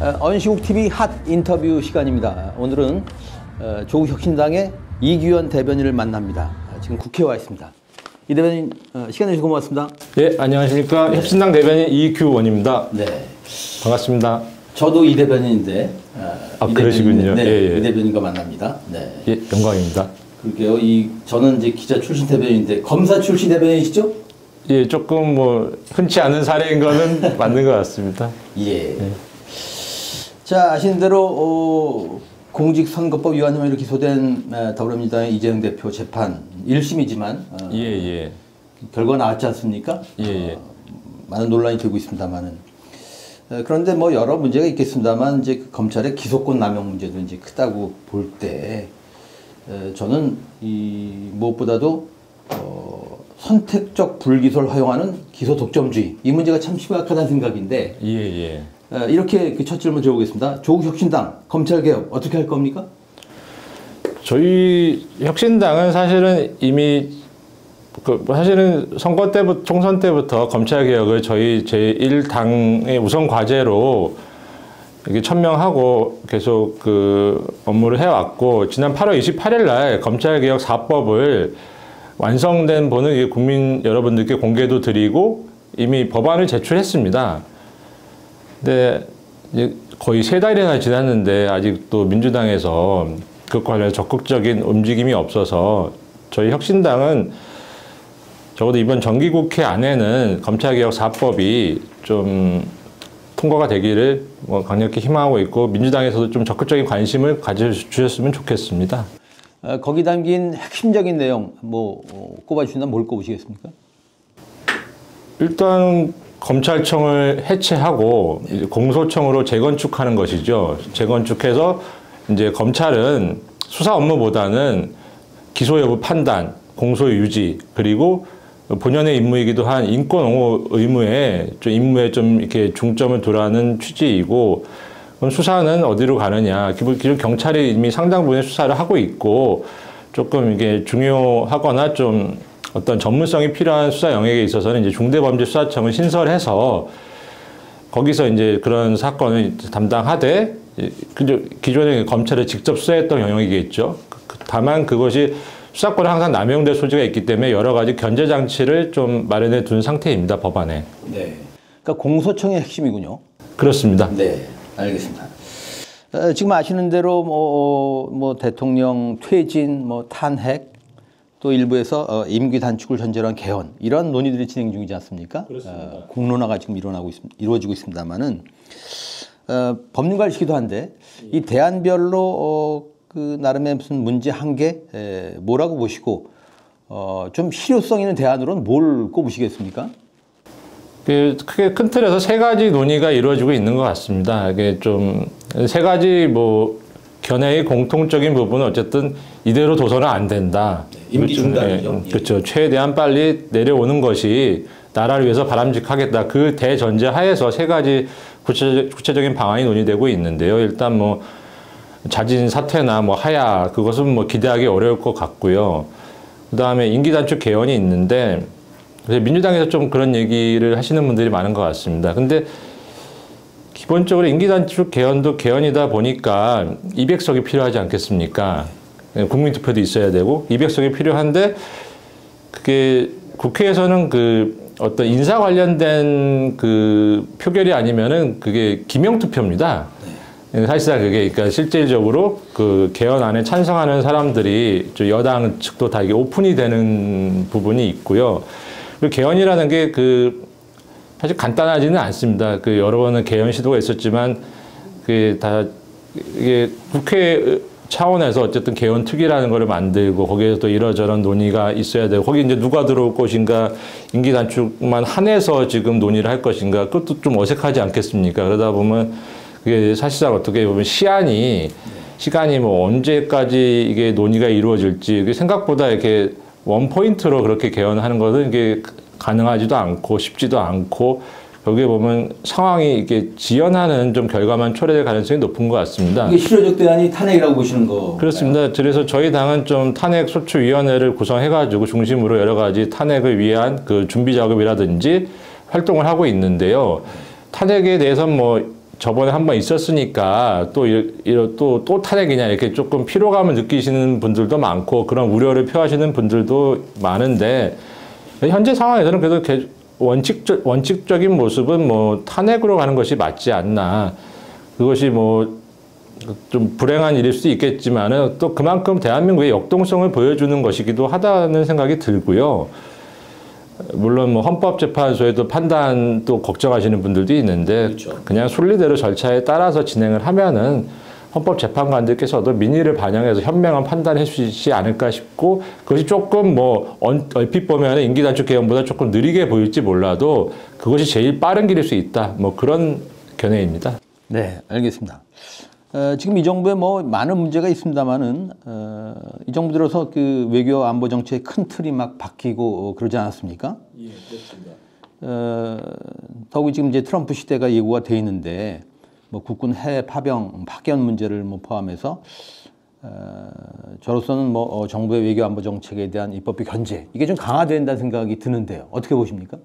언시국 TV 핫 인터뷰 시간입니다. 오늘은 조국혁신당의 이규현 대변인을 만납니다. 지금 국회에 와 있습니다. 이 대변인 시간 내주셔서 고맙습니다. 예, 안녕하십니까. 네. 혁신당 대변인 이규원입니다. 네, 반갑습니다. 저도 이 대변인인데 그러시군요. 네, 예, 예. 이 대변인과 만납니다. 네, 예, 영광입니다. 그러게요. 저는 이제 기자 출신 대변인인데 검사 출신 대변인이시죠? 예, 조금 뭐 흔치 않은 사례인 거는 맞는 것 같습니다. 예. 자, 아시는 대로 공직선거법 위반 혐의로 기소된 더불어민주당의 이재명 대표 재판 1심이지만 예. 결과가 나왔지 않습니까? 예. 많은 논란이 되고 있습니다만은 그런데 뭐 여러 문제가 있겠습니다만 이제 그 검찰의 기소권 남용 문제도 이제 크다고 볼 때 저는 무엇보다도 선택적 불기소를 허용하는 기소 독점주의 이 문제가 참 심각하다는 생각인데 예. 이렇게 첫 질문 드려보겠습니다. 조국혁신당 검찰개혁 어떻게 할 겁니까? 저희 혁신당은 사실은 이미 사실은 선거 때부터 총선 때부터 검찰개혁을 저희 제1당의 우선 과제로 이렇게 천명하고 계속 그 업무를 해왔고 지난 8월 28일 날 검찰개혁 4법을 완성된 본을 국민 여러분들께 공개도 드리고 이미 법안을 제출했습니다. 근데 이제 거의 3달이나 지났는데 아직도 민주당에서 그것과 관련 적극적인 움직임이 없어서 저희 혁신당은 적어도 이번 정기국회 안에는 검찰개혁 4법이 좀 통과가 되기를 강력히 희망하고 있고 민주당에서도 좀 적극적인 관심을 가져주셨으면 좋겠습니다. 거기 담긴 핵심적인 내용 꼽아주신다면 뭘 꼽으시겠습니까? 일단 검찰청을 해체하고 이제 공소청으로 재건축하는 것이죠. 재건축해서 이제 검찰은 수사 업무보다는 기소 여부 판단, 공소 유지 그리고 본연의 임무이기도 한 인권 옹호 임무에 좀 이렇게 중점을 두라는 취지이고 그럼 수사는 어디로 가느냐. 기존 경찰이 이미 상당 부분의 수사를 하고 있고 조금 이게 중요하거나 좀 어떤 전문성이 필요한 수사 영역에 있어서는 이제 중대범죄수사청을 신설해서 거기서 이제 그런 사건을 담당하되 기존에 검찰이 직접 수사했던 영역이겠죠. 다만 그것이 수사권을 항상 남용될 소지가 있기 때문에 여러 가지 견제 장치를 좀 마련해 둔 상태입니다. 법안에. 네. 그러니까 공소청의 핵심이군요. 그렇습니다. 네, 알겠습니다. 지금 아시는 대로 대통령 퇴진, 탄핵 또 일부에서 임기 단축을 전제로 한 개헌 이런 논의들이 진행 중이지 않습니까? 그렇습니다. 공론화가 지금 이루어지고 있습니다만은 법률가를 시기도 한데 이 대안별로 그 나름의 무슨 문제 한계 뭐라고 보시고 좀 실효성 있는 대안으로는 뭘 꼽으시겠습니까? 크게 큰 틀에서 3가지 논의가 이루어지고 있는 것 같습니다. 이게 좀 3가지 견해의 공통적인 부분은 어쨌든 이대로 둬서는 안 된다. 임기 중단이죠. 그렇죠. 최대한 빨리 내려오는 것이 나라를 위해서 바람직하겠다. 그 대전제 하에서 3가지 구체적인 방안이 논의되고 있는데요. 일단 자진 사퇴나 하야 그것은 기대하기 어려울 것 같고요. 그다음에 임기 단축 개헌이 있는데 민주당에서 좀 그런 얘기를 하시는 분들이 많은 것 같습니다. 근데 기본적으로 임기 단축 개헌도 개헌이다 보니까 200석이 필요하지 않겠습니까? 국민투표도 있어야 되고 200석이 필요한데 그게 국회에서는 어떤 인사 관련된 표결이 아니면은 그게 기명투표입니다. 사실상 그러니까 실질적으로 개헌안에 찬성하는 사람들이 여당 측도 다 이게 오픈이 되는 부분이 있고요. 그리고 개헌이라는 게 사실 간단하지는 않습니다. 여러 번의 개헌 시도가 있었지만 이게 국회 차원에서 어쨌든 개헌 특위라는 거를 만들고 거기에서 또 이러저런 논의가 있어야 되고 거기 이제 누가 들어올 것인가 임기 단축만 한해서 지금 논의를 할 것인가 그것도 좀 어색하지 않겠습니까? 그러다 보면 그게 사실상 어떻게 보면 시간이 언제까지 이게 논의가 이루어질지 생각보다 이렇게 원포인트로 그렇게 개헌하는 것은 이게 가능하지도 않고 쉽지도 않고 여기에 보면 상황이 이게 지연하는 좀 결과만 초래될 가능성이 높은 것 같습니다. 이게 실효적 대안이 탄핵이라고 보시는 거. 그렇습니다. 그래서 저희 당은 좀 탄핵 소추위원회를 구성해가지고 중심으로 여러 가지 탄핵을 위한 준비 작업이라든지 활동을 하고 있는데요. 탄핵에 대해서는 저번에 한번 있었으니까 또 탄핵이냐 이렇게 조금 피로감을 느끼시는 분들도 많고 그런 우려를 표하시는 분들도 많은데 현재 상황에서는 그래도 원칙적인 모습은 뭐 탄핵으로 가는 것이 맞지 않나. 그것이 뭐 좀 불행한 일일 수도 있겠지만은 또 그만큼 대한민국의 역동성을 보여주는 것이기도 하다는 생각이 들고요. 물론 뭐 헌법재판소에도 판단도 걱정하시는 분들도 있는데 그렇죠. 그냥 순리대로 절차에 따라서 진행을 하면은 헌법재판관들께서도 민의를 반영해서 현명한 판단해 주시지 않을까 싶고 그것이 조금 뭐 얼핏 보면 임기단축 개헌보다 조금 느리게 보일지 몰라도 그것이 제일 빠른 길일 수 있다. 뭐 그런 견해입니다. 네, 알겠습니다. 지금 이 정부에 뭐 많은 문제가 있습니다만은 이 정부 들어서 그 외교 안보 정책의 큰 틀이 막 바뀌고 그러지 않았습니까? 예, 그렇습니다. 더욱이 지금 이제 트럼프 시대가 예고가 돼 있는데 뭐 국군 해외 파견 문제를 뭐 포함해서 저로서는 뭐 정부의 외교 안보 정책에 대한 입법비 견제 이게 좀 강화된다는 생각이 드는데요. 어떻게 보십니까?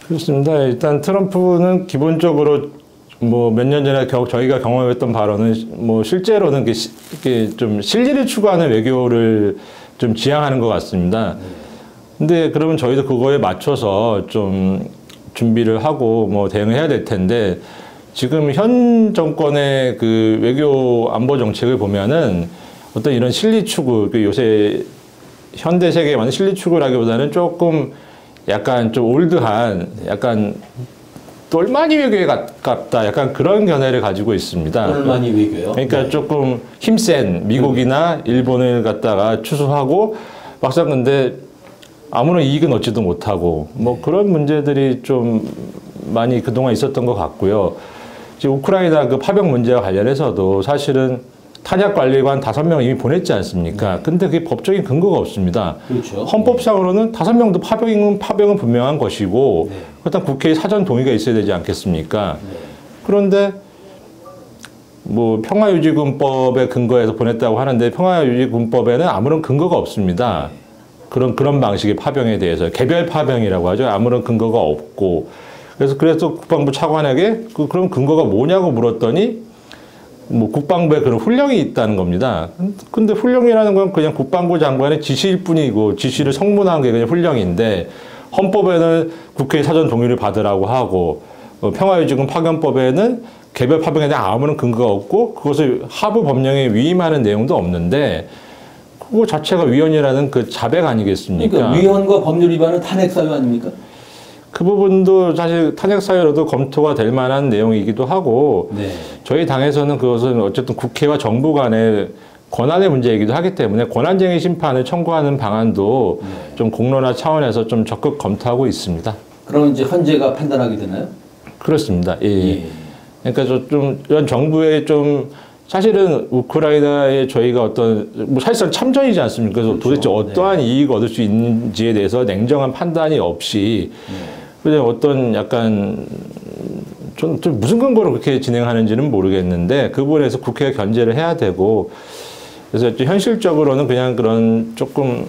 그렇습니다. 일단 트럼프는 기본적으로 뭐 몇 년 전에 저희가 경험했던 발언은 뭐 실제로는 이게 좀 실리를 추구하는 외교를 좀 지향하는 것 같습니다. 근데 그러면 저희도 그거에 맞춰서 좀 준비를 하고 뭐 대응을 해야 될 텐데 지금 현 정권의 그 외교 안보 정책을 보면은 어떤 이런 실리 추구, 요새 현대 세계에 맞는 실리 추구라기보다는 조금 약간 좀 올드한 약간 똘마니 외교에 가깝다. 약간 그런 견해를 가지고 있습니다. 똘마니 외교요? 그러니까 네. 조금 힘센 미국이나 일본을 갖다가 추수하고 막상 근데 아무런 이익은 얻지도 못하고 뭐 그런 문제들이 좀 많이 그동안 있었던 것 같고요. 지금 우크라이나 그 파병 문제와 관련해서도 사실은 탄약관리관 5명 이미 보냈지 않습니까? 근데 그게 법적인 근거가 없습니다. 그렇죠. 헌법상으로는 5명도 파병은 분명한 것이고 일단 국회에 사전 동의가 있어야 되지 않겠습니까? 그런데 뭐 평화유지군법에 근거해서 보냈다고 하는데 평화유지군법에는 아무런 근거가 없습니다. 그런 방식의 파병에 대해서 개별 파병이라고 하죠. 아무런 근거가 없고 그래서 국방부 차관에게 그럼 근거가 뭐냐고 물었더니 뭐 국방부에 그런 훈령이 있다는 겁니다. 근데 훈령이라는 건 그냥 국방부 장관의 지시일 뿐이고 지시를 성문한 게 그냥 훈령인데 헌법에는 국회의 사전 동의를 받으라고 하고 평화유지군 파견법에는 개별 파병에 대한 아무런 근거가 없고 그것을 하부 법령에 위임하는 내용도 없는데 그거 자체가 위헌이라는 그 자백 아니겠습니까? 그러니까 위헌과 법률 위반은 탄핵 사유 아닙니까? 그 부분도 사실 탄핵 사유로도 검토가 될 만한 내용이기도 하고 네. 저희 당에서는 그것은 어쨌든 국회와 정부 간의 권한의 문제이기도 하기 때문에 권한쟁의 심판을 청구하는 방안도 좀 공론화 차원에서 좀 적극 검토하고 있습니다. 그럼 이제 헌재가 판단하게 되나요? 그렇습니다. 예. 그러니까 좀 이런 정부의 좀 사실은 우크라이나에 저희가 어떤 뭐 사실상 참전이지 않습니까? 그래서 그렇죠. 도대체 어떠한 이익을 얻을 수 있는지에 대해서 냉정한 판단이 없이 그냥 어떤 약간 좀 무슨 근거로 그렇게 진행하는지는 모르겠는데 그 부분에서 국회가 견제를 해야 되고 그래서 현실적으로는 그냥 그런 조금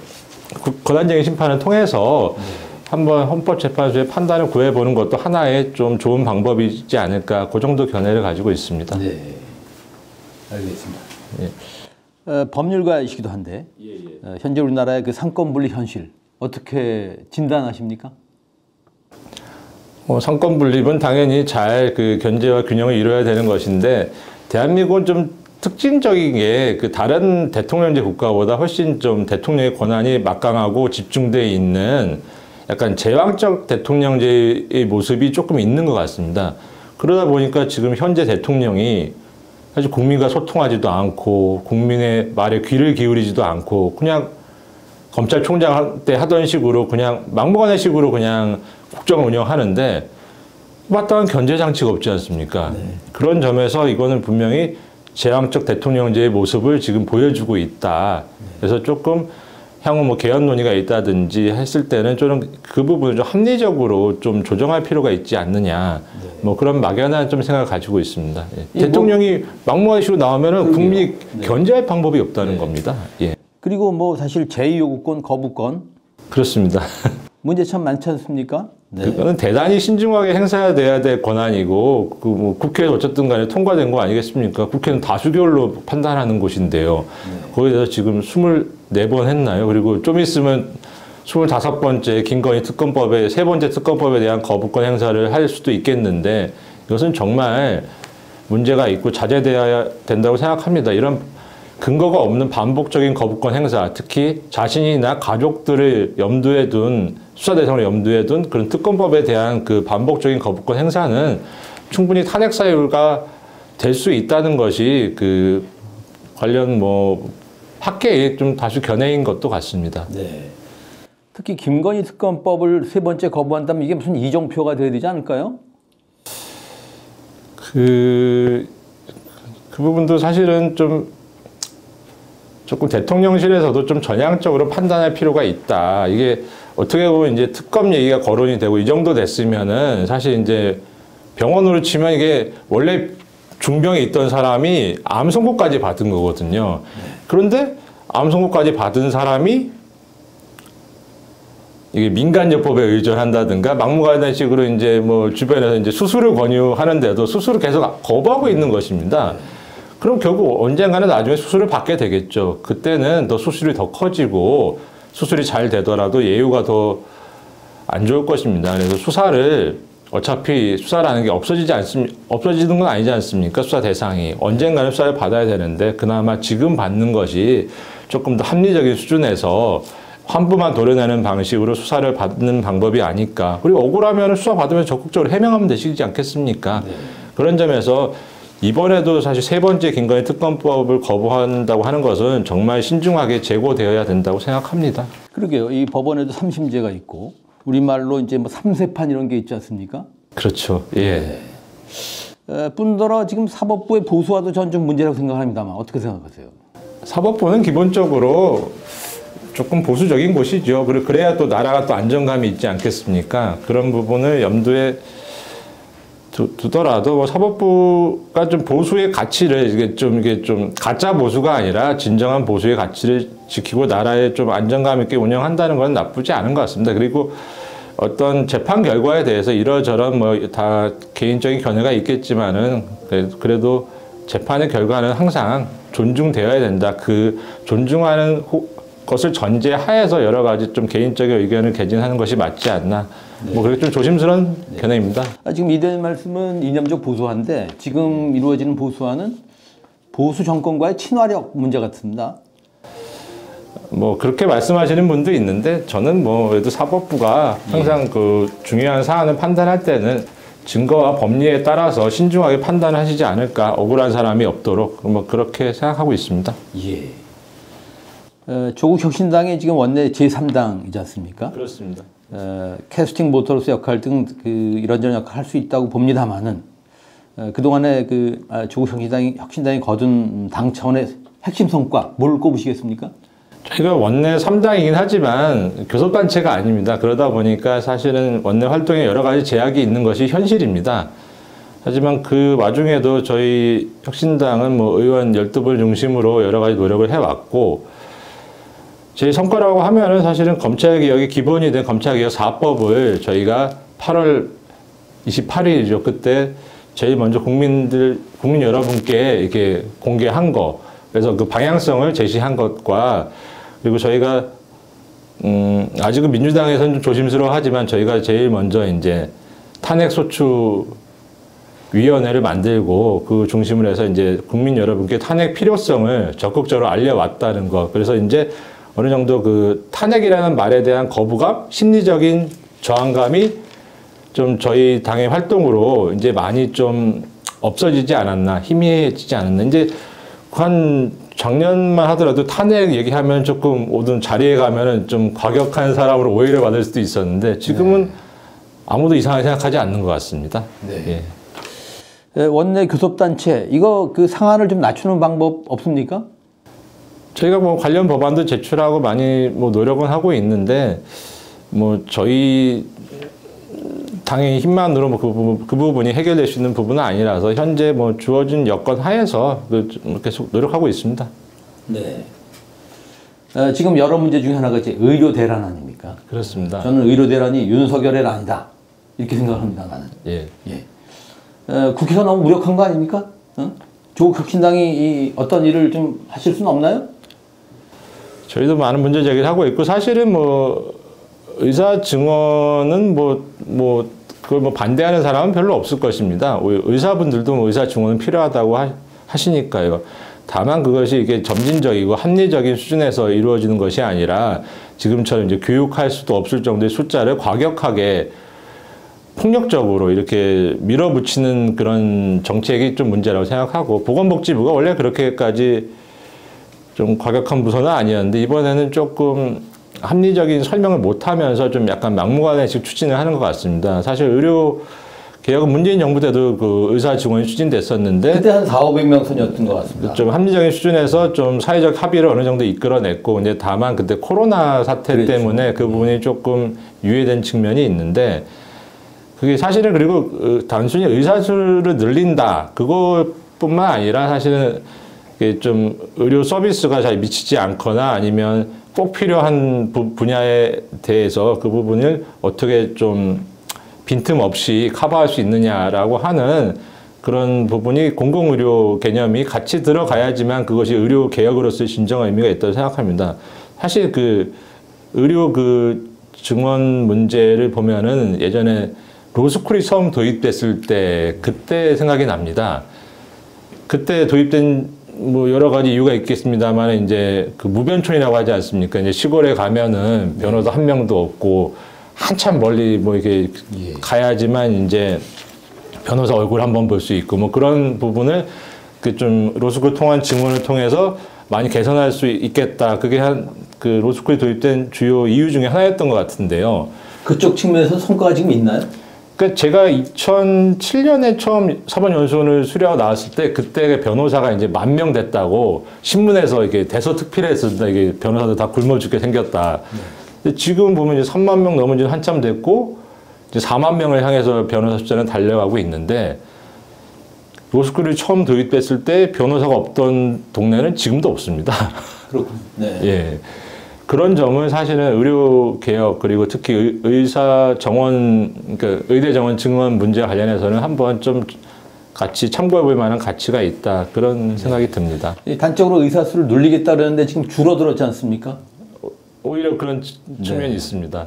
권한쟁의 심판을 통해서 한번 헌법재판소의 판단을 구해보는 것도 하나의 좀 좋은 방법이지 않을까 그 정도 견해를 가지고 있습니다. 네, 알겠습니다. 법률가이시기도 한데 현재 우리나라의 그 상권분리 현실 어떻게 진단하십니까? 상권 분립은 당연히 잘 그 견제와 균형을 이루어야 되는 것인데 대한민국은 좀 특징적인 게 그 다른 대통령제 국가보다 훨씬 좀 대통령의 권한이 막강하고 집중돼 있는 약간 제왕적 대통령제의 모습이 조금 있는 것 같습니다. 그러다 보니까 지금 현재 대통령이 사실 국민과 소통하지도 않고 국민의 말에 귀를 기울이지도 않고 그냥 검찰총장 때 하던 식으로 그냥 막무가내 식으로 그냥 국정을 운영하는데 마땅한 견제 장치가 없지 않습니까? 그런 점에서 이거는 분명히 제왕적 대통령제의 모습을 지금 보여주고 있다. 그래서 조금 향후 뭐 개헌 논의가 있다든지 했을 때는 좀 그 부분을 좀 합리적으로 좀 조정할 필요가 있지 않느냐. 뭐 그런 막연한 좀 생각을 가지고 있습니다. 대통령이 막무가내 식으로 나오면은 국민이 견제할 방법이 없다는 겁니다. 예. 그리고 뭐 사실 제2요구권, 거부권 그렇습니다. 문제 참 많지 않습니까? 그거는 대단히 신중하게 행사돼야 될 권한이고 그 뭐 국회에서 어쨌든 간에 통과된 거 아니겠습니까? 국회는 다수결로 판단하는 곳인데요. 거기에 대해서 지금 24번 했나요? 그리고 좀 있으면 25번째 김건희 특검법의 세 번째 특검법에 대한 거부권 행사를 할 수도 있겠는데 이것은 정말 문제가 있고 자제돼야 된다고 생각합니다. 이런 근거가 없는 반복적인 거부권 행사, 특히 자신이나 가족들을 염두에 둔 수사 대상을 염두에 둔 그런 특검법에 대한 그 반복적인 거부권 행사는 충분히 탄핵 사유가 될 수 있다는 것이 그 관련 뭐 학계의 좀 다수 견해인 것도 같습니다. 네. 특히 김건희 특검법을 세 번째 거부한다면 이게 무슨 이정표가 돼야 되지 않을까요? 그 부분도 사실은 조금 대통령실에서도 좀 전향적으로 판단할 필요가 있다. 이게 어떻게 보면 이제 특검 얘기가 거론이 되고 이 정도 됐으면은 사실 이제 병원으로 치면 이게 원래 중병에 있던 사람이 암 선고까지 받은 거거든요. 그런데 암 선고까지 받은 사람이 이게 민간요법에 의존한다든가 막무가내 식으로 이제 뭐 주변에서 이제 수술을 권유하는데도 수술을 계속 거부하고 있는 것입니다. 그럼 결국 언젠가는 나중에 수술을 받게 되겠죠. 그때는 더 수술이 더 커지고 수술이 잘 되더라도 예후가 더 안 좋을 것입니다. 그래서 수사를 어차피 수사라는 게 없어지는 건 아니지 않습니까? 수사 대상이. 언젠가는 수사를 받아야 되는데 그나마 지금 받는 것이 조금 더 합리적인 수준에서 환부만 도려내는 방식으로 수사를 받는 방법이 아닐까. 그리고 억울하면 수사 받으면 적극적으로 해명하면 되시지 않겠습니까? 네. 그런 점에서 이번에도 사실 세 번째 김건희 특검법을 거부한다고 하는 것은 정말 신중하게 재고되어야 된다고 생각합니다. 그러게요. 이 법원에도 3심제가 있고 우리말로 이제 뭐 3세판 이런 게 있지 않습니까? 그렇죠. 예. 뿐더러 지금 사법부의 보수화도 전 좀 문제라고 생각합니다만 어떻게 생각하세요? 사법부는 기본적으로 조금 보수적인 곳이죠. 그래야 또 나라가 또 안정감이 있지 않겠습니까? 그런 부분을 염두에 두더라도 뭐 사법부가 좀 보수의 가치를 이게 좀 가짜 보수가 아니라 진정한 보수의 가치를 지키고 나라에 좀 안정감 있게 운영한다는 건 나쁘지 않은 것 같습니다. 그리고 어떤 재판 결과에 대해서 이러저런 뭐 다 개인적인 견해가 있겠지만은 그래도 재판의 결과는 항상 존중되어야 된다. 그 존중하는 것을 전제하에서 여러 가지 좀 개인적인 의견을 개진하는 것이 맞지 않나. 네. 뭐 그렇게 좀 조심스러운 견해입니다. 지금 이대 말씀은 이념적 보수화인데 지금 이루어지는 보수화는 보수 정권과의 친화력 문제 같습니다. 뭐 그렇게 말씀하시는 분도 있는데 저는 뭐 그래도 사법부가 항상 그 중요한 사안을 판단할 때는 증거와 법리에 따라서 신중하게 판단하시지 않을까. 억울한 사람이 없도록 뭐 그렇게 생각하고 있습니다. 예. 조국 혁신당이 지금 원내 제3당이지 않습니까? 그렇습니다. 캐스팅 보터로서 역할 등 이런저런 역할 할 수 있다고 봅니다만은 그동안에 조국 혁신당이 거둔 당 차원의 핵심 성과 뭘 꼽으시겠습니까? 저희가 원내 3당이긴 하지만 교섭단체가 아닙니다. 그러다 보니까 사실은 원내 활동에 여러 가지 제약이 있는 것이 현실입니다. 하지만 그 와중에도 저희 혁신당은 뭐 의원 12분 중심으로 여러 가지 노력을 해왔고 제 성과라고 하면은 사실은 검찰개혁이 기본이 된 검찰개혁 4법을 저희가 8월 28일이죠. 그때 제일 먼저 국민 여러분께 이렇게 공개한 거. 그래서 그 방향성을 제시한 것과 그리고 저희가 아직은 민주당에서는 좀 조심스러워하지만 저희가 제일 먼저 이제 탄핵소추위원회를 만들고 그 중심으로 해서 이제 국민 여러분께 탄핵 필요성을 적극적으로 알려왔다는 것. 그래서 이제 어느 정도 그 탄핵이라는 말에 대한 거부감, 심리적인 저항감이 좀 저희 당의 활동으로 이제 많이 좀 없어지지 않았나, 희미해지지 않았나. 이제 한 작년만 하더라도 탄핵 얘기하면 조금 오든 자리에 가면은 좀 과격한 사람으로 오해를 받을 수도 있었는데 지금은 아무도 이상하게 생각하지 않는 것 같습니다. 네. 예. 원내 교섭단체, 이거 그 상한을 좀 낮추는 방법 없습니까? 저희가 뭐 관련 법안도 제출하고 많이 뭐 노력은 하고 있는데 뭐 저희 당의 힘만으로 뭐 그 부분이 해결될 수 있는 부분은 아니라서 현재 뭐 주어진 여건 하에서 계속 노력하고 있습니다. 네. 지금 여러 문제 중에 하나가 이제 의료 대란 아닙니까? 그렇습니다. 저는 의료 대란이 윤석열의 난이다. 이렇게 생각합니다, 나는. 예. 국회가 너무 무력한 거 아닙니까? 조국혁신당이 이 어떤 일을 좀 하실 수는 없나요? 저희도 많은 문제 제기를 하고 있고, 사실은 뭐 의사 증언은 그걸 뭐 반대하는 사람은 별로 없을 것입니다. 의사분들도 뭐 의사 증언은 필요하다고 하시니까요. 다만 그것이 이게 점진적이고 합리적인 수준에서 이루어지는 것이 아니라 지금처럼 이제 교육할 수도 없을 정도의 숫자를 과격하게 폭력적으로 이렇게 밀어붙이는 그런 정책이 좀 문제라고 생각하고, 보건복지부가 원래 그렇게까지 좀 과격한 부서는 아니었는데 이번에는 조금 합리적인 설명을 못하면서 좀 약간 막무가내식 추진을 하는 것 같습니다. 사실 의료 개혁은 문재인 정부 때도 그 의사 증언이 추진됐었는데 그때 한 4,500명 선이었던 것 같습니다. 좀 합리적인 수준에서 좀 사회적 합의를 어느 정도 이끌어냈고, 근데 다만 그때 코로나 사태 그렇죠. 때문에 그 부분이 조금 유예된 측면이 있는데, 그게 사실은 그리고 단순히 의사수를 늘린다 그것뿐만 아니라 사실은 이게 좀 의료 서비스가 잘 미치지 않거나 아니면 꼭 필요한 분야에 대해서 그 부분을 어떻게 좀 빈틈없이 커버할 수 있느냐라고 하는 그런 부분이 공공의료 개념이 같이 들어가야지만 그것이 의료 개혁으로서의 진정한 의미가 있다고 생각합니다. 사실 그 의료 그 증원 문제를 보면은 예전에 로스쿨이 처음 도입됐을 때 그때 생각이 납니다. 그때 도입된 뭐 여러 가지 이유가 있겠습니다만 이제 그 무변촌이라고 하지 않습니까? 이제 시골에 가면은 변호사 한 명도 없고 한참 멀리 뭐 이렇게 가야지만 이제 변호사 얼굴 한번 볼 수 있고 뭐 그런 부분을 그 좀 로스쿨 통한 증언을 통해서 많이 개선할 수 있겠다. 그게 한 그 로스쿨이 도입된 주요 이유 중에 하나였던 것 같은데요. 그쪽 측면에서 성과가 지금 있나요? 그러니까 제가 2007년에 처음 사법연수원을 수료하고 나왔을 때 그때 변호사가 이제 10,000명 됐다고 신문에서 이렇게 대서특필해서 이게 변호사들 다 굶어 죽게 생겼다. 근데 지금 보면 이제 3만 명 넘은 지는 한참 됐고 이제 4만 명을 향해서 변호사 숫자는 달려가고 있는데, 로스쿨이 처음 도입됐을 때 변호사가 없던 동네는 지금도 없습니다. 그렇군요. 네. 예. 그런 점은 사실은 의료 개혁 그리고 특히 의사 정원, 그러니까 의대 정원 증원 문제와 관련해서는 한번 좀 같이 참고해 볼 만한 가치가 있다. 그런 생각이 듭니다. 단적으로 의사 수를 늘리겠다 그러는데 지금 줄어들었지 않습니까? 오히려 그런 측면이 있습니다.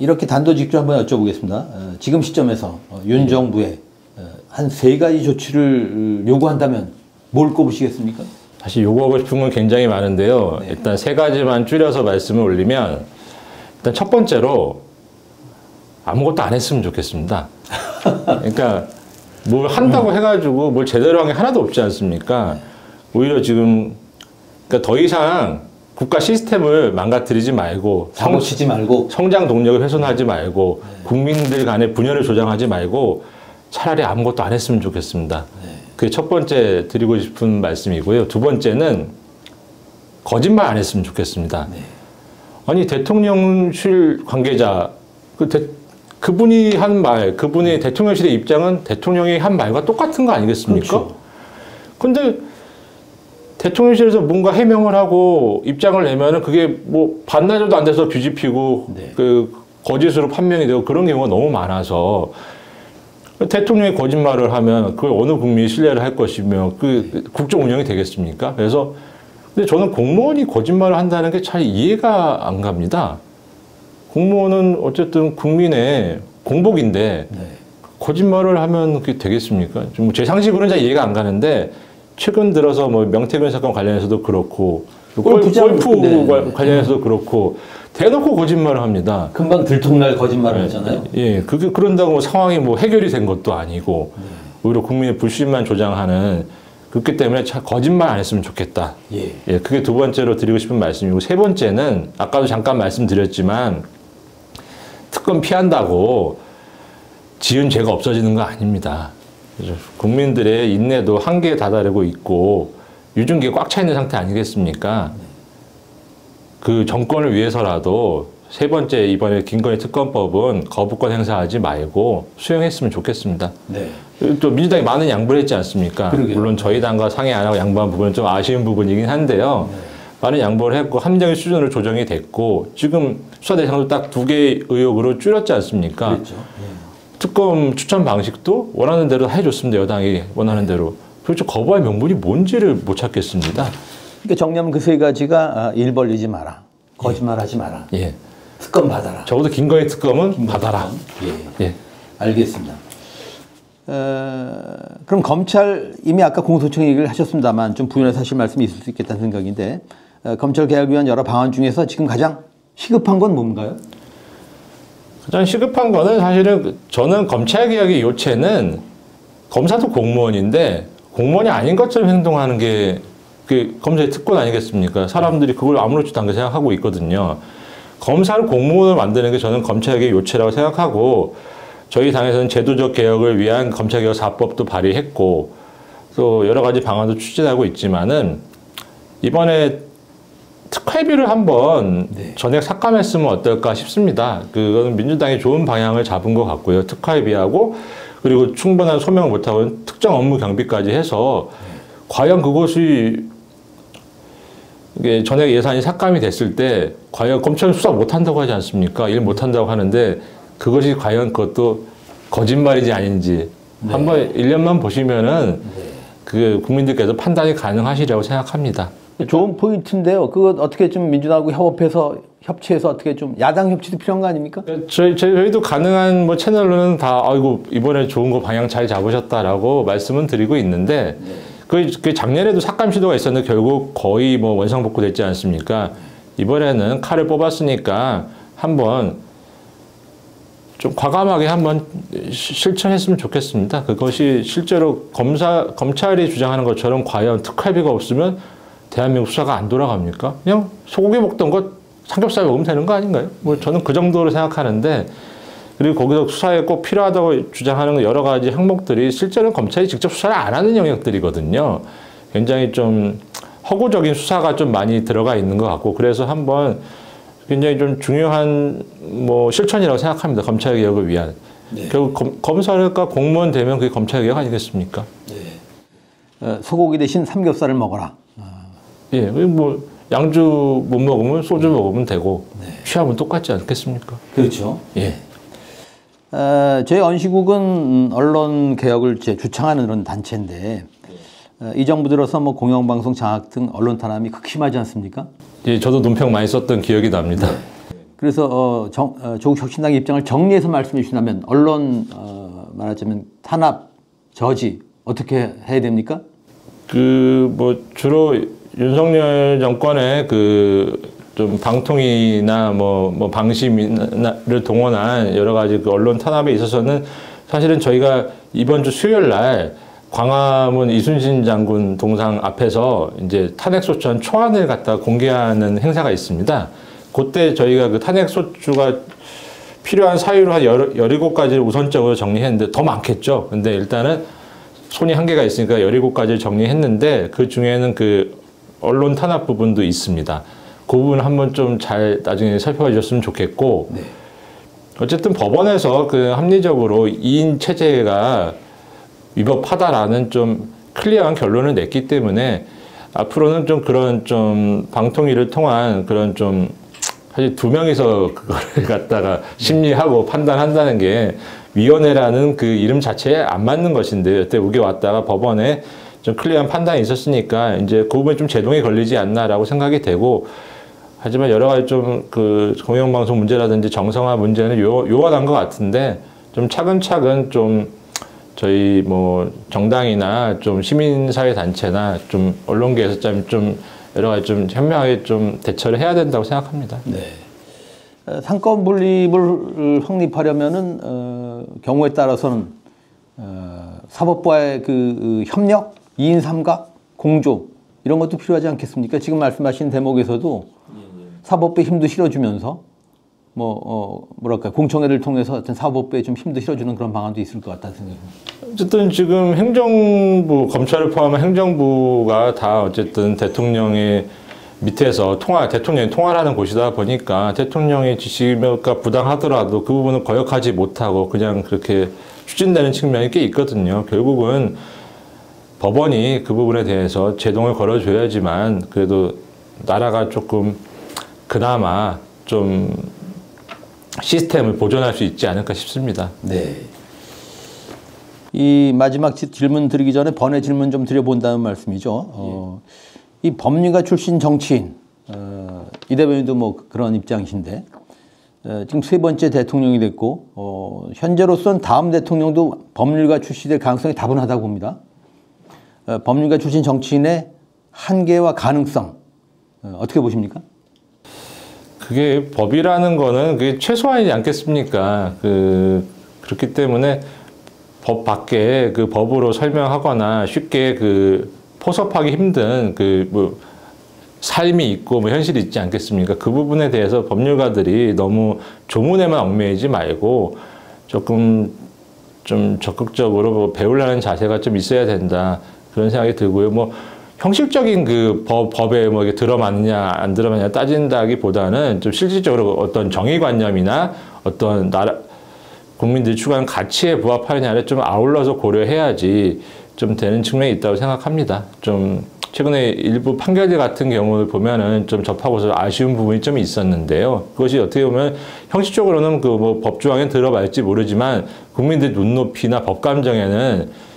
이렇게 단도직입 한번 여쭤보겠습니다. 지금 시점에서 윤 정부에 한 3가지 조치를 요구한다면 뭘 꼽으시겠습니까? 사실 요구하고 싶은 건 굉장히 많은데요. 일단 3가지만 줄여서 말씀을 올리면, 일단 첫 번째로 아무것도 안 했으면 좋겠습니다. 그러니까 뭘 한다고 해가지고 뭘 제대로 한 게 하나도 없지 않습니까? 오히려 지금 그러니까 더 이상 국가 시스템을 망가뜨리지 말고 사고치지 말고 성장 동력을 훼손하지 말고 국민들 간의 분열을 조장하지 말고 차라리 아무것도 안 했으면 좋겠습니다. 그게 첫 번째 드리고 싶은 말씀이고요. 두 번째는 거짓말 안 했으면 좋겠습니다. 아니 대통령실 관계자 그분이 한 말, 그분의 대통령실의 입장은 대통령이 한 말과 똑같은 거 아니겠습니까? 그렇죠. 근데 대통령실에서 뭔가 해명을 하고 입장을 내면은 그게 뭐 반나절도 안 돼서 뒤집히고 그 거짓으로 판명이 되고 그런 경우가 너무 많아서, 대통령이 거짓말을 하면 그걸 어느 국민이 신뢰를 할 것이며 그 국정 운영이 되겠습니까? 그래서 근데 저는 공무원이 거짓말을 한다는 게 잘 이해가 안 갑니다. 공무원은 어쨌든 국민의 공복인데 거짓말을 하면 그게 되겠습니까? 좀 제 상식으로는 잘 이해가 안 가는데, 최근 들어서 뭐 명태균 사건 관련해서도 그렇고 골프 관련해서도 그렇고 대놓고 거짓말을 합니다. 금방 들통날 거짓말을 하잖아요. 예, 그게 그런다고 뭐 상황이 뭐 해결이 된 것도 아니고 오히려 국민의 불신만 조장하는, 그렇기 때문에 거짓말 안 했으면 좋겠다. 예, 그게 두 번째로 드리고 싶은 말씀이고, 세 번째는 아까도 잠깐 말씀드렸지만 특검 피한다고 지은 죄가 없어지는 거 아닙니다. 국민들의 인내도 한계에 다다르고 있고 유증기가 꽉 차 있는 상태 아니겠습니까? 그 정권을 위해서라도 세 번째 이번에 김건희 특검법은 거부권 행사하지 말고 수용했으면 좋겠습니다. 또 민주당이 많은 양보를 했지 않습니까? 그러게요. 물론 저희 당과 상의 안 하고 양보한 부분은 좀 아쉬운 부분이긴 한데요. 많은 양보를 했고 함정의 수준으로 조정이 됐고 지금 수사 대상도 딱 2개의 의혹으로 줄였지 않습니까? 그렇죠. 특검 추천 방식도 원하는 대로 해줬습니다. 여당이 원하는 대로. 그렇죠. 거부할 명분이 뭔지를 못 찾겠습니다. 그러니까 정리하면 그 세 가지가 일 벌리지 마라, 거짓말하지 마라, 예. 특검 받아라. 적어도 김건희 특검은 받아라. 예. 알겠습니다. 그럼 검찰 이미 아까 공소청 얘기를 하셨습니다만 좀 부연해서 하실 말씀이 있을 수 있겠다는 생각인데 검찰 개혁을 위한 여러 방안 중에서 지금 가장 시급한 건 뭔가요? 가장 시급한 거는 사실은 저는 검찰 개혁의 요체는 검사도 공무원인데 공무원이 아닌 것처럼 행동하는 게 그 검사의 특권 아니겠습니까? 사람들이 그걸 아무렇지도 않게 생각하고 있거든요. 검사를 공무원을 만드는 게 저는 검찰개혁의 요체라고 생각하고 저희 당에서는 제도적 개혁을 위한 검찰개혁 4법도 발의했고 또 여러 가지 방안도 추진하고 있지만은 이번에 특활비를 한번 전액 삭감했으면 어떨까 싶습니다. 그거는 민주당이 좋은 방향을 잡은 것 같고요. 특활비하고 그리고 충분한 소명을 못하고 특정 업무 경비까지 해서 과연 그것이 이게 전액 예산이 삭감이 됐을 때 과연 검찰은 수사 못한다고 하지 않습니까? 일 못한다고 하는데 그것이 과연 그것도 거짓말인지 아닌지 한번 1년만 보시면은 그 국민들께서 판단이 가능하시리라고 생각합니다. 좋은 포인트인데요. 그거 어떻게 좀 민주당하고 협치해서 어떻게 좀 야당 협치도 필요한 거 아닙니까? 저희도 가능한 뭐 채널로는 다 아이고 이번에 좋은 거 방향 잘 잡으셨다라고 말씀은 드리고 있는데 그 작년에도 삭감 시도가 있었는데 결국 거의 뭐 원상복구됐지 않습니까? 이번에는 칼을 뽑았으니까 한번 좀 과감하게 한번 실천했으면 좋겠습니다. 그것이 실제로 검찰이 주장하는 것처럼 과연 특활비가 없으면 대한민국 수사가 안 돌아갑니까? 그냥 소고기 먹던 것 삼겹살 먹으면 되는 거 아닌가요? 뭐 저는 그 정도로 생각하는데 그리고 거기서 수사에 꼭 필요하다고 주장하는 여러 가지 항목들이 실제로는 검찰이 직접 수사를 안 하는 영역들이거든요. 굉장히 좀 허구적인 수사가 좀 많이 들어가 있는 것 같고 그래서 한번 굉장히 좀 중요한 뭐 실천이라고 생각합니다. 검찰 개혁을 위한. 결국 검사가 공무원 되면 그게 검찰 개혁 아니겠습니까? 소고기 대신 삼겹살을 먹어라. 예, 뭐 양주 못 먹으면 소주 먹으면 되고 취하면 똑같지 않겠습니까? 그렇죠. 예. 저희 언시국은 언론 개혁을 주창하는 그런 단체인데 이 정부 들어서 뭐 공영방송 장악 등 언론 탄압이 극심하지 않습니까? 예, 저도 논평 많이 썼던 기억이 납니다. 그래서 조국 혁신당의 입장을 정리해서 말씀해 주신다면 언론 말하자면 탄압, 저지 어떻게 해야 됩니까? 그 뭐 주로 윤석열 정권의 그 좀 방통위나 뭐 방심을 동원한 여러 가지 그 언론 탄압에 있어서는 사실은 저희가 이번 주 수요일 날 광화문 이순신 장군 동상 앞에서 이제 탄핵소추안 초안을 갖다 공개하는 행사가 있습니다. 그때 저희가 그 탄핵소추가 필요한 사유로 한 17가지를 우선적으로 정리했는데 더 많겠죠. 근데 일단은 손이 한계가 있으니까 17가지를 정리했는데 그 중에는 그 언론 탄압 부분도 있습니다. 그 부분 한번 좀 잘 나중에 살펴봐 주셨으면 좋겠고 어쨌든 법원에서 그 합리적으로 2인 체제가 위법하다라는 좀 클리어한 결론을 냈기 때문에 앞으로는 좀 그런 좀 방통위를 통한 그런 좀 사실 2명이서 그거를 갖다가 심리하고 판단한다는 게 위원회라는 그 이름 자체에 안 맞는 것인데 여태 우겨왔다가 법원에 좀 클리어한 판단이 있었으니까 이제 그 부분이 좀 제동이 걸리지 않나라고 생각이 되고 하지만 여러 가지 좀 그 공영방송 문제라든지 정성화 문제는 요원한 것 같은데 좀 차근차근 좀 저희 뭐 정당이나 좀 시민사회 단체나 좀 언론계에서 좀 여러 가지 좀 현명하게 좀 대처를 해야 된다고 생각합니다. 상권 분립을 확립하려면은 경우에 따라서는 사법부와의 그 협력, 2인 삼각, 공조 이런 것도 필요하지 않겠습니까? 지금 말씀하신 대목에서도 사법부에 힘도 실어주면서 뭐랄까 공청회를 통해서 어떤 사법부에 좀 힘도 실어주는 그런 방안도 있을 것 같다는 생각입니다. 어쨌든 지금 행정부, 검찰을 포함한 행정부가 다 어쨌든 대통령의 밑에서 대통령이 통할하는 곳이다 보니까 대통령의 지시가 부당하더라도 그 부분을 거역하지 못하고 그냥 그렇게 추진되는 측면이 꽤 있거든요. 결국은 법원이 그 부분에 대해서 제동을 걸어줘야지만 그래도 나라가 조금 그나마 좀 시스템을 보존할 수 있지 않을까 싶습니다. 네. 이 마지막 질문 드리기 전에 번외 질문 좀 드려본다는 말씀이죠. 이 법률가 출신 정치인, 이 대변인도 뭐 그런 입장이신데, 지금 세 번째 대통령이 됐고, 현재로서는 다음 대통령도 법률가 출시될 가능성이 다분하다고 봅니다. 법률가 출신 정치인의 한계와 가능성, 어떻게 보십니까? 그게 법이라는 거는 그게 최소한이지 않겠습니까? 그렇기 때문에 법 밖에 그 법으로 설명하거나 쉽게 포섭하기 힘든 뭐 삶이 있고 뭐 현실이 있지 않겠습니까? 그 부분에 대해서 법률가들이 너무 조문에만 얽매이지 말고 조금 좀 적극적으로 뭐 배우려는 자세가 좀 있어야 된다. 그런 생각이 들고요. 뭐 형식적인 법에 뭐 이게 들어맞느냐 안 들어맞느냐 따진다기보다는 좀 실질적으로 어떤 정의관념이나 어떤 국민들이 추구하는 가치에 부합하느냐를 좀 아울러서 고려해야지 좀 되는 측면이 있다고 생각합니다. 좀 최근에 일부 판결들 같은 경우를 보면은 좀 접하고서 아쉬운 부분이 좀 있었는데요. 그것이 어떻게 보면 형식적으로는 뭐 법조항에 들어갈지 모르지만 국민들 눈높이나 법감정에는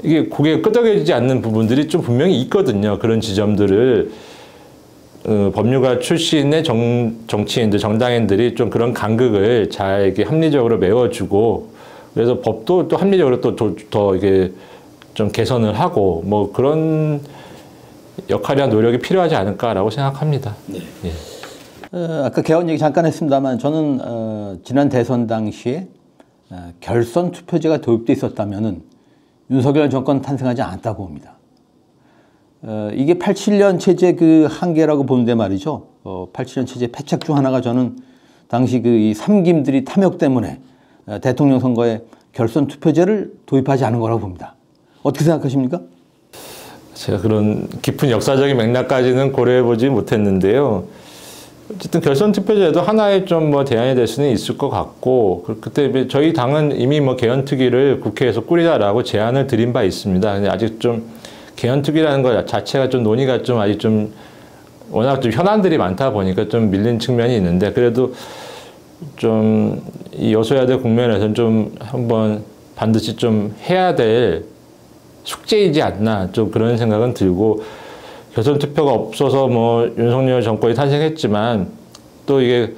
이게 고개가 끄덕여지지 않는 부분들이 좀 분명히 있거든요. 그런 지점들을 법률가 출신의 정치인들, 정당인들이 좀 그런 간극을 잘 이렇게 합리적으로 메워주고, 그래서 법도 또 합리적으로 더 이게 좀 개선을 하고, 뭐 그런 역할이나 노력이 필요하지 않을까라고 생각합니다. 네. 예. 아까 개헌 얘기 잠깐 했습니다만 저는 지난 대선 당시에 결선 투표제가 도입돼 있었다면은 윤석열 정권 탄생하지 않았다고 봅니다. 이게 87년 체제 그 한계라고 보는데 말이죠. 87년 체제 패착 중 하나가 저는 당시 이 삼김들이 탐욕 때문에 대통령 선거에 결선 투표제를 도입하지 않은 거라고 봅니다. 어떻게 생각하십니까? 제가 그런 깊은 역사적인 맥락까지는 고려해보지 못했는데요. 어쨌든 결선 투표제도 하나의 좀 뭐 대안이 될 수는 있을 것 같고, 그때 저희 당은 이미 뭐 개헌특위를 국회에서 꾸리자라고 제안을 드린 바 있습니다. 근데 아직 좀 개헌특위라는 것 자체가 좀 논의가 좀 아직 좀 워낙 좀 현안들이 많다 보니까 좀 밀린 측면이 있는데, 그래도 좀 이 여소야대 국면에서는 좀 한번 반드시 좀 해야 될 숙제이지 않나 좀 그런 생각은 들고, 결선 투표가 없어서 뭐 윤석열 정권이 탄생했지만 또 이게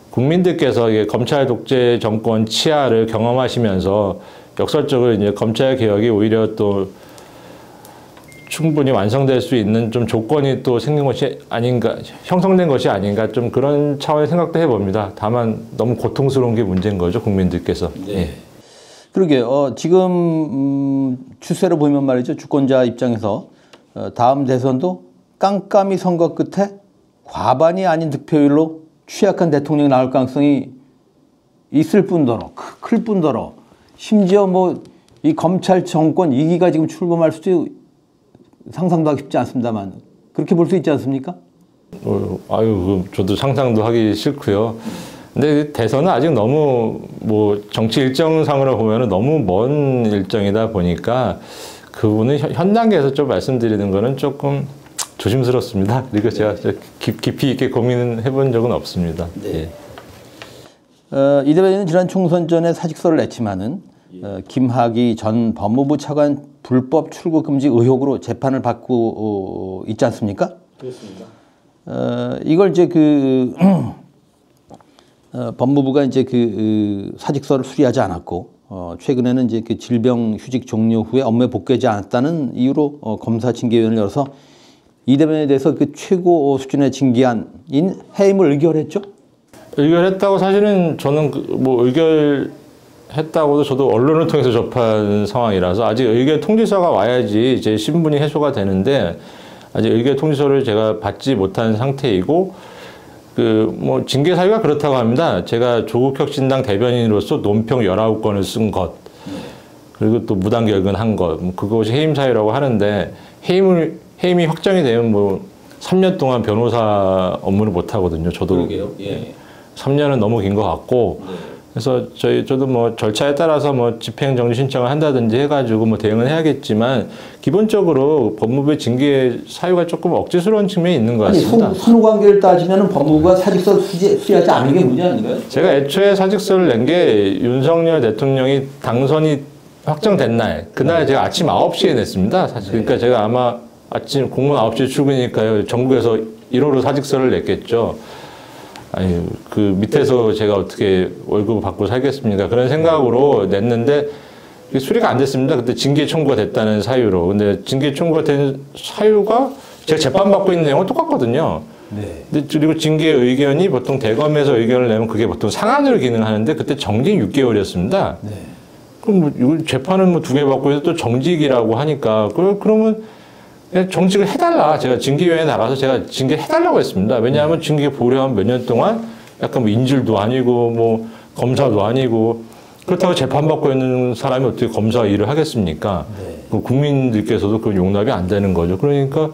국민들께서 이게 검찰 독재 정권 치하를 경험하시면서 역설적으로 이제 검찰 개혁이 오히려 또 충분히 완성될 수 있는 좀 조건이 또 생긴 것이 아닌가, 형성된 것이 아닌가, 좀 그런 차원의 생각도 해봅니다. 다만 너무 고통스러운 게 문제인 거죠, 국민들께서. 네. 예. 그러게 지금 추세로 보면 말이죠, 주권자 입장에서 다음 대선도 깜깜이 선거 끝에 과반이 아닌 득표율로 취약한 대통령이 나올 가능성이 있을 뿐더러, 클 뿐더러, 심지어 뭐 이 검찰 정권 2기가 지금 출범할 수도 상상도 하기 쉽지 않습니다만 그렇게 볼 수 있지 않습니까? 저도 상상도 하기 싫고요. 근데 대선은 아직 너무 뭐 정치 일정상으로 보면은 너무 먼 일정이다 보니까 그분은 현 단계에서 좀 말씀드리는 거는 조금 조심스럽습니다. 그리고 제가 깊이 있게 고민해 본 적은 없습니다. 네. 이 대변인은 지난 총선 전에 사직서를 냈지만은 김학의 전 법무부 차관 불법 출국 금지 의혹으로 재판을 받고 있지 않습니까? 그렇습니다. 이걸 이제 법무부가 이제 사직서를 수리하지 않았고 최근에는 이제 질병 휴직 종료 후에 업무에 복귀하지 않았다는 이유로 검사 징계위원회를 열어서 이 대변인에 대해서 최고 수준의 징계안인 해임을 의결했죠? 의결했다고 사실은 저는 뭐 의결했다고도 저도 언론을 통해서 접한 상황이라서 아직 의결 통지서가 와야지 제 신분이 해소가 되는데 아직 의결 통지서를 제가 받지 못한 상태이고 뭐 징계 사유가 그렇다고 합니다. 제가 조국혁신당 대변인으로서 논평 19건을 쓴 것, 그리고 또 무단 결근한 것, 그것이 해임 사유라고 하는데 해임이 확정이 되면 뭐 3년 동안 변호사 업무를 못 하거든요. 저도. 그러게요. 예. 3년은 너무 긴 것 같고, 그래서 저도 뭐 절차에 따라서 뭐 집행정지 신청을 한다든지 해가지고 뭐 대응을 해야겠지만 기본적으로 법무부의 징계 사유가 조금 억지스러운 측면이 있는 것 같습니다. 아니, 선후관계를 따지면 법무부가 사직서 수리하지 않은 게 문제 아닌가요? 제가 애초에 사직서를 낸 게 윤석열 대통령이 당선이 확정된 날, 그날 제가 아침 9시에 냈습니다. 사실. 그러니까 제가 아마 아침 공무원 9시에 출근이니까요. 전국에서 1호로 사직서를 냈겠죠. 아니, 그 밑에서 제가 어떻게 월급을 받고 살겠습니까? 그런 생각으로 냈는데 수리가 안 됐습니다. 그때 징계 청구가 됐다는 사유로. 근데 징계 청구가 된 사유가 제가 재판받고 있는 내용은 똑같거든요. 네. 근데 그리고 징계 의견이 보통 대검에서 의견을 내면 그게 보통 상한으로 기능하는데 그때 정직 6개월이었습니다. 네. 그럼 뭐 이걸 재판은 뭐 2개 받고 해서 또 정직이라고 하니까 그러면 그냥 정직을 해달라. 제가 징계위원회에 나가서 제가 징계해달라고 했습니다. 왜냐하면 징계 보류하면 몇 년 동안 약간 뭐 인질도 아니고 뭐 검사도 아니고 그렇다고 재판받고 있는 사람이 어떻게 검사 일을 하겠습니까? 네. 그 국민들께서도 그 용납이 안 되는 거죠. 그러니까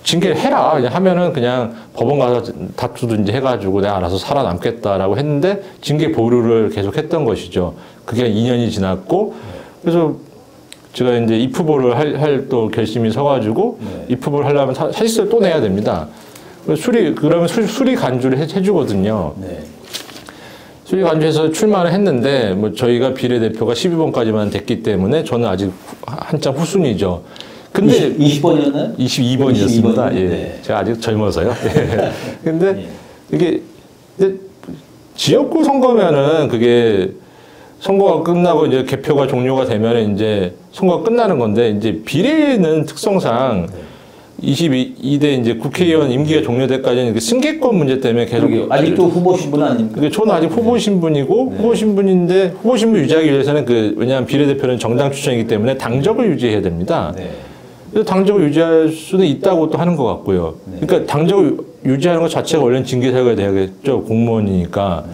징계해라. 그냥 하면은 그냥 법원 가서 다투든지 해가지고 내가 알아서 살아남겠다라고 했는데 징계 보류를 계속 했던 것이죠. 그게 2년이 지났고 그래서 제가 이제 입후보를 할 또 결심이 서가지고 네. 입후보를 하려면 사실서를 또 내야 됩니다. 그러면 수리 간주를 해주거든요. 네. 수리 간주해서 출마를 했는데 뭐 저희가 비례대표가 12번까지만 됐기 때문에 저는 아직 한참 후순위죠. 근데 20번이었나요? 22번이었습니다. 예. 네. 제가 아직 젊어서요. 예. 근데 네. 이게 지역구 선거면은 그게 선거가 끝나고 이제 개표가 종료가 되면 이제 선거가 끝나는 건데 이제 비례는 특성상 22대 이제 국회의원 임기가 종료되까지는 그 승계권 문제 때문에 계속 그러게요. 아직도 후보 신분 아닙니까? 그게 저는 아직 후보 신분이고 후보 신분인데 후보 신분 유지하기 위해서는 왜냐하면 비례대표는 정당 추천이기 때문에 당적을 유지해야 됩니다. 네. 그래서 당적을 유지할 수는 있다고 또 하는 것 같고요. 그러니까 당적을 유지하는 것 자체가 원래는 징계 사유가 돼야겠죠. 공무원이니까.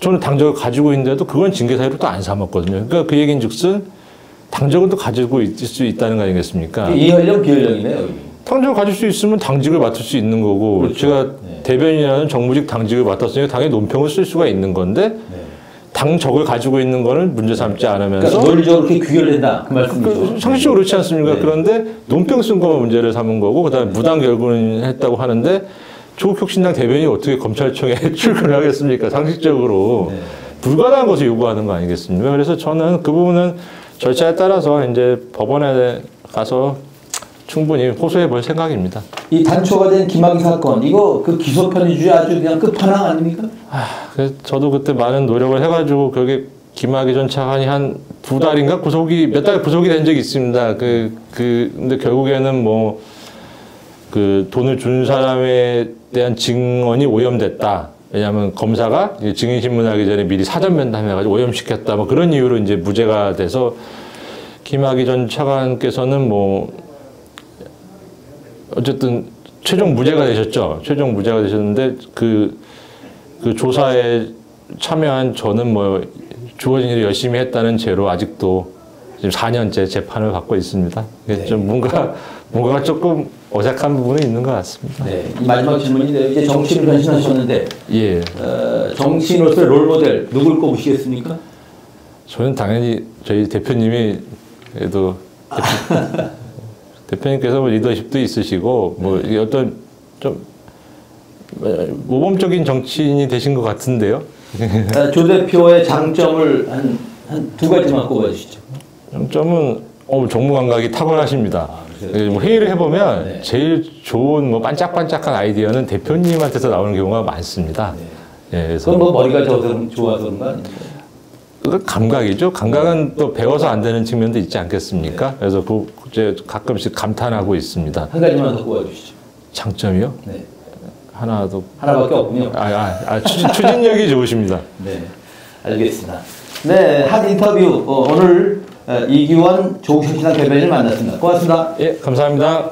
저는 당적을 가지고 있는데도 그건 징계 사유로 또 안 삼았거든요. 그러니까 그 얘기인즉슨 당적은 또 가지고 있을 수 있다는 거 아니겠습니까? 이현령 비현령이네요. 당적을 가질 수 있으면 당직을 맡을 수 있는 거고 그렇죠. 제가 네. 대변인이라는 정무직 당직을 맡았으니까 당연히 논평을 쓸 수가 있는 건데 네. 당적을 가지고 있는 거는 문제 삼지 않으면서 그러니까 논리적으로 그렇게 규율된다 그 말씀이죠. 상식적으로 그렇지 않습니까? 네. 그런데 논평 쓴 거만 문제를 삼은 거고 그다음에 무단 결근을 했다고 하는데 조국혁신당 대변인이 어떻게 검찰청에 출근을 하겠습니까? 상식적으로 네. 불가능한 것을 요구하는 거 아니겠습니까? 그래서 저는 그 부분은 절차에 따라서 이제 법원에 가서 충분히 호소해 볼 생각입니다. 이 단초가 된 김학의 사건 이거 그 기소 편의주의 아주 그냥 끝판왕 아닙니까? 그래서 저도 그때 많은 노력을 해가지고 그게 김학의 전 차관이 한 2달인가 몇 달 구속이 된 적이 있습니다. 근데 결국에는 뭐 그 돈을 준 사람에 대한 증언이 오염됐다. 왜냐하면 검사가 증인 신문하기 전에 미리 사전 면담해가지고 오염시켰다. 뭐 그런 이유로 이제 무죄가 돼서 김학의 전 차관께서는 뭐 어쨌든 최종 무죄가 되셨죠. 최종 무죄가 되셨는데 그 조사에 참여한 저는 뭐 주어진 일을 열심히 했다는 죄로 아직도 지금 4년째 재판을 받고 있습니다. 네. 좀 뭔가가 조금 어색한 부분이 있는 것 같습니다. 네. 이 마지막 질문인데 이제 정치인으로 변신하셨는데 예. 정치인으로서의 롤모델 누굴 꼽으시겠습니까? 저는 당연히 저희 대표님이 그래도 대표님께서 뭐 리더십도 있으시고 뭐 이게 어떤 좀 모범적인 정치인이 되신 것 같은데요. 조 대표의 장점을 한 두 가지만 꼽아주시죠. 장점은 정무 감각이 탁월하십니다. 뭐 회의를 해보면 네. 제일 좋은 뭐 반짝반짝한 아이디어는 대표님한테서 나오는 경우가 많습니다. 네. 예, 그래서 그건 뭐 머리가 좋아서 그런 거 아닙니까? 그 감각이죠. 감각은 또 배워서 안 되는 측면도 있지 않겠습니까? 네. 그래서 이제 가끔씩 감탄하고 있습니다. 한 가지만 더 꼽아주시죠. 장점이요? 네. 하나도 하나밖에 없군요. 추진력이 좋으십니다. 네, 알겠습니다. 네, 한 인터뷰 오늘 이기원 조국혁신당 대변인을 만났습니다. 고맙습니다. 예, 감사합니다.